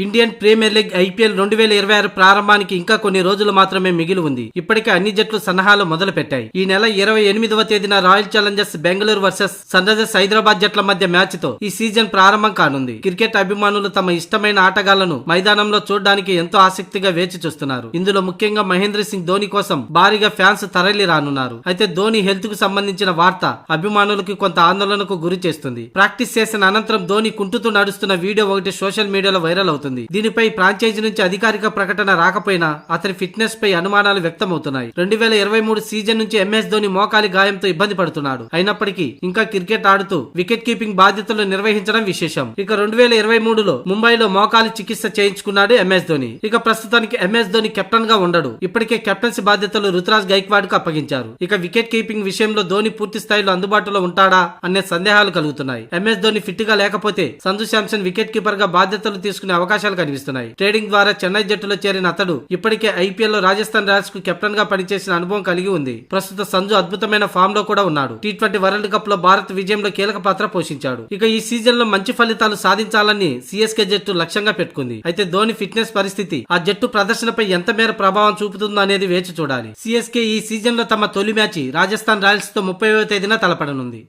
Indian premier league IPL 2026 ప్రారంభానికి ఇంకా కొన్ని రోజులు మాత్రమే మిగిలి ఉంది. ఇప్పటికే అన్ని జట్లు సన్నాహాలు మొదలు పెట్టాయి. ఈ నెల 28వ తేదీన Royal Challengers Bengaluru versus Sunrisers Hyderabad జట్ల మధ్య మ్యాచ్ తో ఈ సీజన్ ప్రారంభం కానుంది. క్రికెట్ అభిమానులు తమ ఇష్టమైన ఆటగాళ్లను మైదానంలో చూడడానికి ఎంతో ఆసక్తిగా వేచి చూస్తున్నారు. ఇందులో ముఖ్యంగా మహేంద్ర సింగ్ ధోని కోసం భారీగా ఫ్యాన్స్ తరలి రానున్నారు. అయితే ధోని హెల్త్ కు సంబంధించిన వార్త అభిమానులకు కొంత ఆందోళనకు గురి చేస్తుంది. ప్రాక్టీస్ చేసిన అనంతరం ధోని కుంటుతూ నడుస్తున్న వీడియో ఒకటి సోషల్ మీడియాలో వైరల్ అవుతుంది. దీనిపై ఫ్రాంచైజీ నుంచి అధికారిక ప్రకటన రాకపోయినా అతని ఫిట్నెస్ పై అనుమానాలు వ్యక్తమవుతున్నాయి. 2023 సీజన్ నుంచి ఎంఎస్ ధోని మోకాలి గాయంతో ఇబ్బంది పడుతున్నాడు. అయినప్పటికీ ఇంకా క్రికెట్ ఆడుతూ వికెట్ కీపింగ్ బాధ్యతలు నిర్వహించడం విశేషం. ఇక 2023లో ముంబైలో మోకాలి చికిత్స చేయించుకున్నాడు ఎంఎస్ ధోని. ఇక ప్రస్తుతానికి ఎంఎస్ ధోని కెప్టెన్ గా ఉండడు. ఇప్పటికే కెప్టెన్సీ బాధ్యతలు రుతురాజ్ గైక్వాడ్ కు అప్పగించారు. ఇక వికెట్ కీపింగ్ విషయంలో ధోని పూర్తి స్థాయిలో అందుబాటులో ఉంటాడా అనే సందేహాలు కలుగుతున్నాయి. ఎంఎస్ ధోని ఫిట్ గా లేకపోతే సంజు శాంసన్ వికెట్ కీపర్ గా బాధ్యతలు తీసుకునే అవకాశాలు కనిపిస్తున్నాయి. ట్రేడింగ్ ద్వారా చెన్నై జట్టులో చేరిన అతడు ఇప్పటికే ఐపీఎల్ లో రాజస్థాన్ రాయల్స్ కు కెప్టెన్ గా పనిచేసిన అనుభవం కలిగి ఉంది. ప్రస్తుత సంజు అద్భుతమైన ఫామ్ లో కూడా ఉన్నాడు. టీ20 వరల్డ్ కప్ లో భారత్ విజయంలో కీలక పాత్ర పోషించాడు. ఇక ఈ సీజన్ లో మంచి ఫలితాలు సాధించాలని సిఎస్కే జట్టు లక్ష్యంగా పెట్టుకుంది. అయితే ధోని ఫిట్నెస్ పరిస్థితి ఆ జట్టు ప్రదర్శనపై ఎంత మేర ప్రభావం చూపుతుందో అనేది వేచి చూడాలి. సిఎస్కే ఈ సీజన్ లో తమ తొలి మ్యాచ్ రాజస్థాన్ రాయల్స్ తో 30వ తేదీన తలపడనుంది.